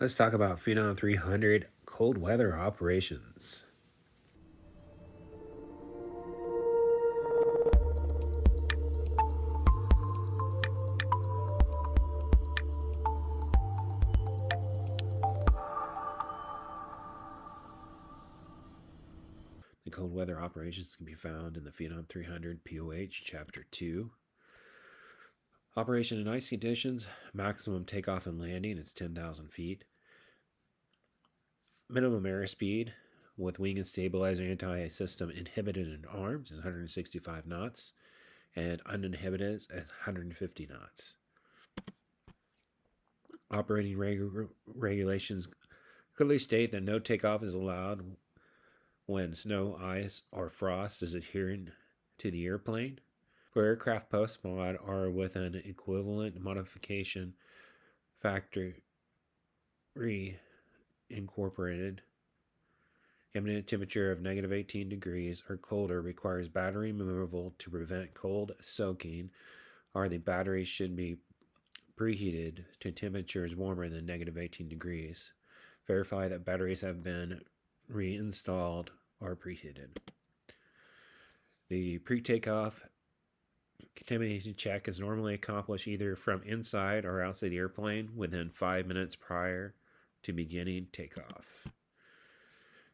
Let's talk about Phenom 300 cold weather operations. The cold weather operations can be found in the Phenom 300 POH Chapter 2. Operation in ice conditions, maximum takeoff and landing is 10,000 feet. Minimum airspeed with wing and stabilizer anti-system inhibited and armed is 165 knots, and uninhibited is 150 knots. Operating regulations clearly state that no takeoff is allowed when snow, ice, or frost is adhering to the airplane. For aircraft post-mod or with an equivalent modification factory incorporated, ambient temperature of negative 18 degrees or colder requires battery removal to prevent cold soaking, or the battery should be preheated to temperatures warmer than negative 18 degrees. Verify that batteries have been reinstalled or preheated. The pre-takeoff contamination check is normally accomplished either from inside or outside the airplane within 5 minutes prior to beginning takeoff.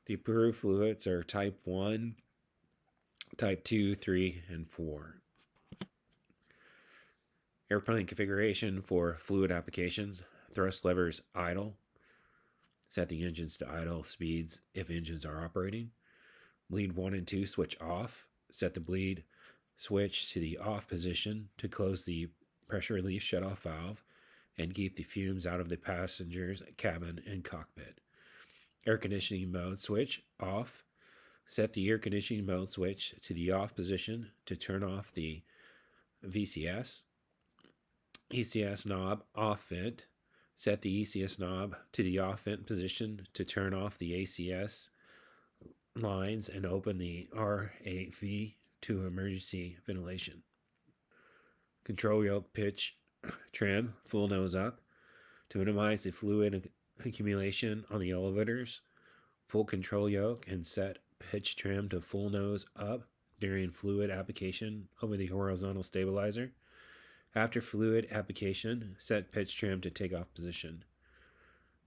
The approved fluids are type 1, type 2, 3, and 4. Airplane configuration for fluid applications. Thrust levers idle. Set the engines to idle speeds if engines are operating. Bleed 1 and 2 switch off. Set the bleed switch to the off position to close the pressure relief shutoff valve and keep the fumes out of the passenger's cabin and cockpit. Air conditioning mode switch off. Set the air conditioning mode switch to the off position to turn off the VCS. ECS knob off vent. Set the ECS knob to the off vent position to turn off the ACS lines and open the RAV to emergency ventilation. Control yoke pitch trim full nose up to minimize the fluid accumulation on the elevators. Pull control yoke and set pitch trim to full nose up during fluid application over the horizontal stabilizer. After fluid application, set pitch trim to takeoff position.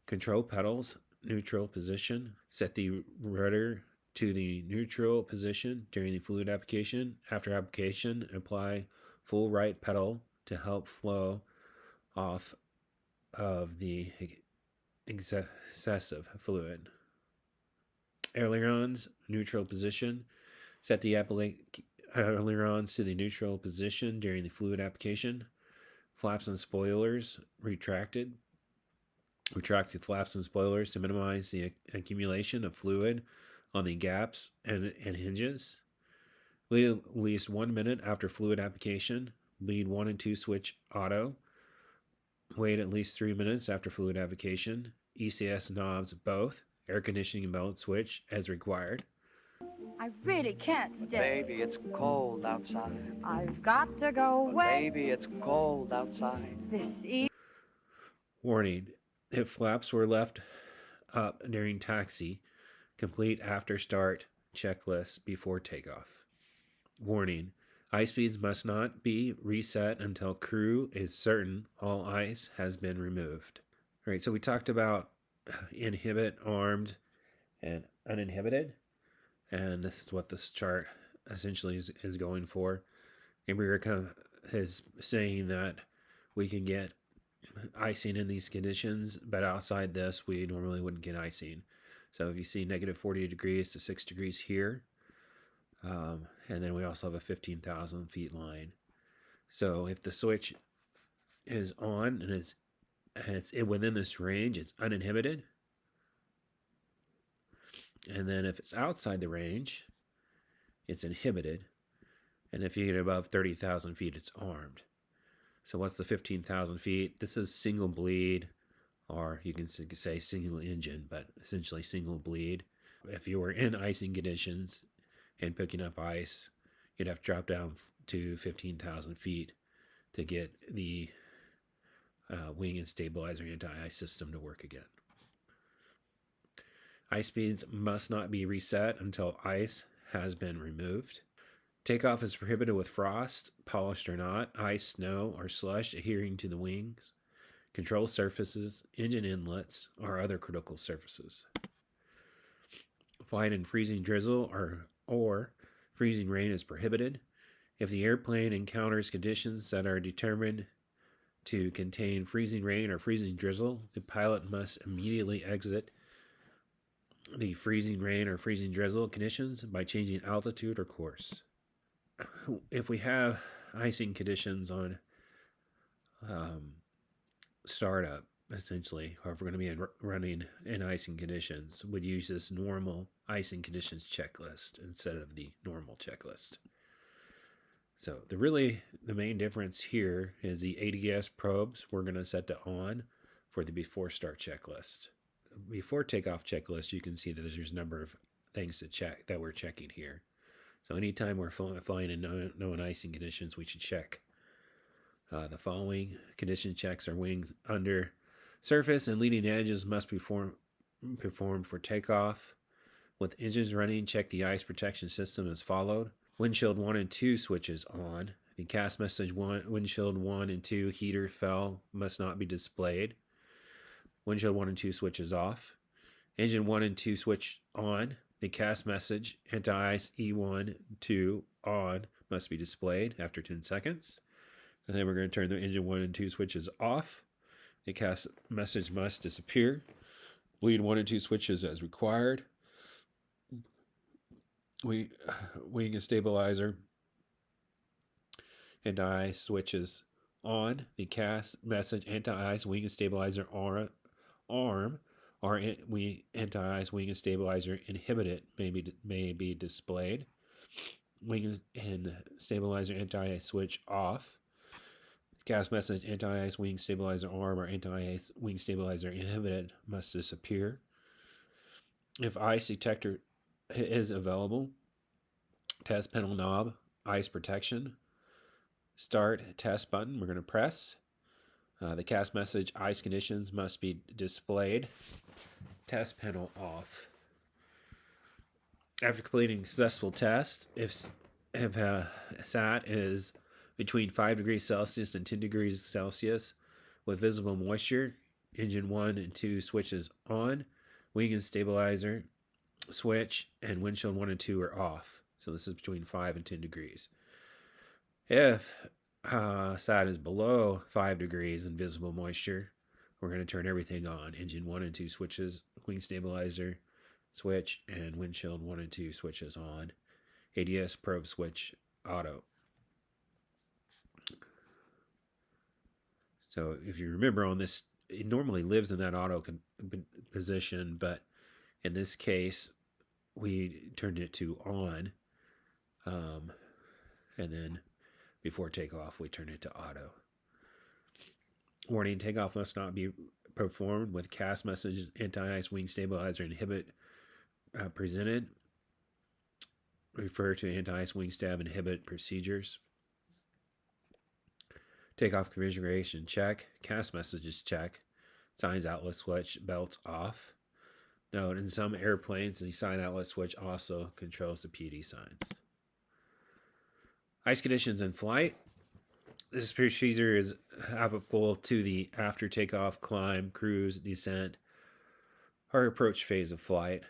Control pedals neutral position. Set the rudder to the neutral position during the fluid application. After application, apply full right pedal to help flow off of the excessive fluid. Ailerons, neutral position. Set the ailerons to the neutral position during the fluid application. Flaps and spoilers, retracted. Retracted flaps and spoilers to minimize the accumulation of fluid on the gaps and hinges. Bleed at least 1 minute after fluid application. Bleed 1 and 2 switch auto. Wait at least 3 minutes after fluid application. ECS knobs both. Air conditioning mode switch as required. I really can't stay. Baby, it's cold outside. I've got to go away. Baby, it's cold outside. This evening. Warning: if flaps were left up during taxi, complete after start checklist before takeoff. Warning: ice speeds must not be reset until crew is certain all ice has been removed. All right, so we talked about inhibit, armed, and uninhibited. And this is what this chart essentially is going for. America is saying that we can get icing in these conditions, but outside this, we normally wouldn't get icing. So if you see negative 40 degrees to 6 degrees here, and then we also have a 15,000 feet line. So if the switch is on and it's within this range, it's uninhibited. And then if it's outside the range, it's inhibited. And if you get above 30,000 feet, it's armed. So what's the 15,000 feet? This is single bleed, or you can say single engine, but essentially single bleed. If you were in icing conditions and picking up ice, you'd have to drop down to 15,000 feet to get the wing and stabilizer anti-ice system to work again. Ice speeds must not be reset until ice has been removed. Takeoff is prohibited with frost, polished or not, ice, snow, or slush adhering to the wings, control surfaces, engine inlets, or other critical surfaces. Flight in freezing drizzle or freezing rain is prohibited. If the airplane encounters conditions that are determined to contain freezing rain or freezing drizzle, the pilot must immediately exit the freezing rain or freezing drizzle conditions by changing altitude or course. If we have icing conditions on startup, essentially, or if we're going to be running in icing conditions, would use this normal icing conditions checklist instead of the normal checklist. So the main difference here is the ADS probes we're going to set to on for the before start checklist. Before takeoff checklist, you can see that there's a number of things to check that we're checking here. So anytime we're flying in known icing conditions, we should check the following condition checks are wings under surface and leading edges must be performed for takeoff. With engines running, check the ice protection system as followed. Windshield 1 and 2 switches on. The cast message windshield 1 and 2 heater fell must not be displayed. Windshield 1 and 2 switches off. Engine 1 and 2 switch on. The cast message anti-ice E1 2 on must be displayed after 10 seconds. And then we're going to turn the engine 1 and 2 switches off. The cast message must disappear. Bleed 1 and 2 switches as required. Wing and stabilizer anti-ice switches on. The cast message anti-ice wing and stabilizer arm or anti-ice wing and stabilizer inhibited may be displayed. Wing and stabilizer anti-ice switch off. Cast message anti-ice wing stabilizer arm or anti-ice wing stabilizer inhibited must disappear. If ice detector is available, test pedal knob, ice protection, start test button, we're going to press. The cast message ice conditions must be displayed. Test panel off. After completing successful test, if SAT is between 5 degrees Celsius and 10 degrees Celsius with visible moisture, engine 1 and 2 switches on, wing and stabilizer switch, and windshield 1 and 2 are off. So this is between 5 and 10 degrees. If SAT is below 5 degrees and visible moisture, we're going to turn everything on. Engine 1 and 2 switches, wing stabilizer switch, and windshield 1 and 2 switches on. ADS probe switch auto. So if you remember on this, it normally lives in that auto position, but in this case, we turned it to on, and then before takeoff, we turned it to auto. Warning, takeoff must not be performed with cast messages, anti-ice wing stabilizer inhibit presented. Refer to anti-ice wing stab inhibit procedures. Takeoff configuration check. Cast messages check. Signs outlet switch belts off. Note, in some airplanes, the sign outlet switch also controls the PD signs. Ice conditions in flight. This procedure is applicable to the after takeoff, climb, cruise, descent, or approach phase of flight.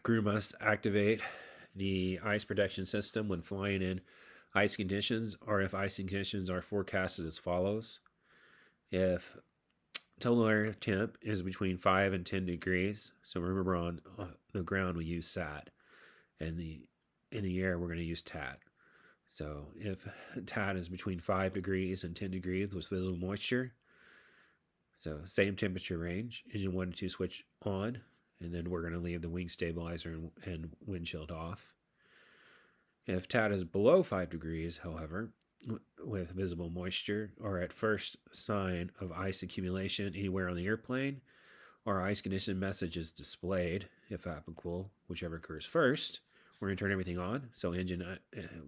Crew must activate the ice protection system when flying in ice conditions, or if icing conditions are forecasted as follows. If total air temp is between 5 and 10 degrees, so remember on the ground we use SAT, and in the air we're going to use TAT. So if TAT is between 5 degrees and 10 degrees with visible moisture, so same temperature range, engine 1 and 2 switch on, and then we're going to leave the wing stabilizer and windshield off. If TAT is below 5 degrees, however, with visible moisture, or at first sign of ice accumulation anywhere on the airplane, or ice condition message is displayed, if applicable, whichever occurs first, we're going to turn everything on. So engine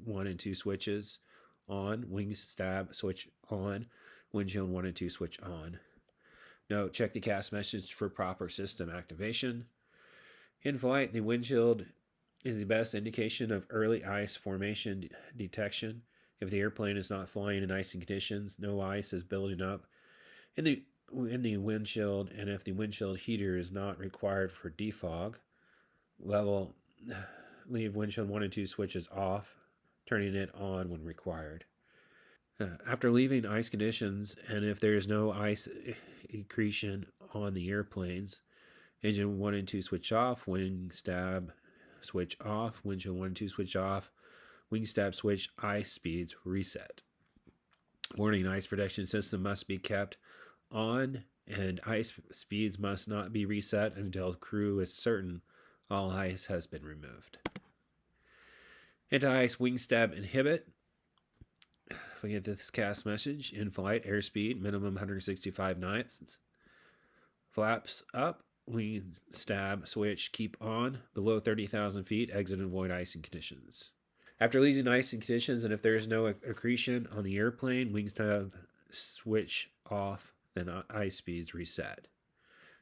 1 and 2 switches on, wing stab switch on, windshield 1 and 2 switch on. Note, check the CAS message for proper system activation. In flight, the windshield is the best indication of early ice formation detection. If the airplane is not flying in icy conditions, no ice is building up in the windshield, and if the windshield heater is not required for defog, leave windshield 1 and 2 switches off, turning it on when required. After leaving ice conditions, and if there is no ice accretion on the airplanes, engine 1 and 2 switch off, wing stab switch off, windshield 1 and 2 switch off, wing stab switch, ice speeds reset. Warning, ice protection system must be kept on, and ice speeds must not be reset until crew is certain all ice has been removed. Anti-ice wing stab inhibit. If we get this CAS message, in flight, airspeed, minimum 165 knots. Flaps up, wing stab switch keep on, below 30,000 feet, exit and avoid icing conditions. After leaving icing conditions, and if there is no accretion on the airplane, wing stab switch off, then ice speeds reset.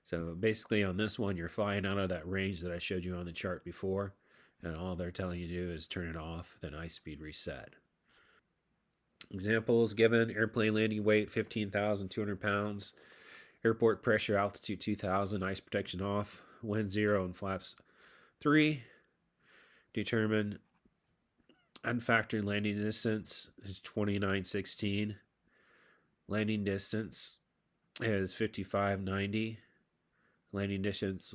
So basically on this one, you're flying out of that range that I showed you on the chart before, and all they're telling you to do is turn it off, then ice speed reset. Examples given: airplane landing weight 15,200 pounds, airport pressure altitude 2,000, ice protection off, wind 0 and flaps 3. Determine unfactored landing distance is 2916. Landing distance is 5590. Landing distance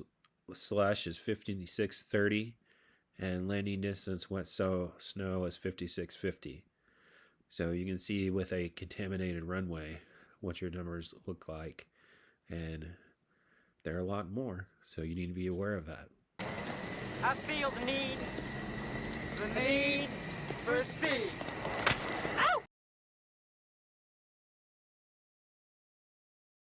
slush is 5630. And landing distance wet snow is 5650. So you can see with a contaminated runway what your numbers look like. And there are a lot more, so you need to be aware of that. I feel the need for speed.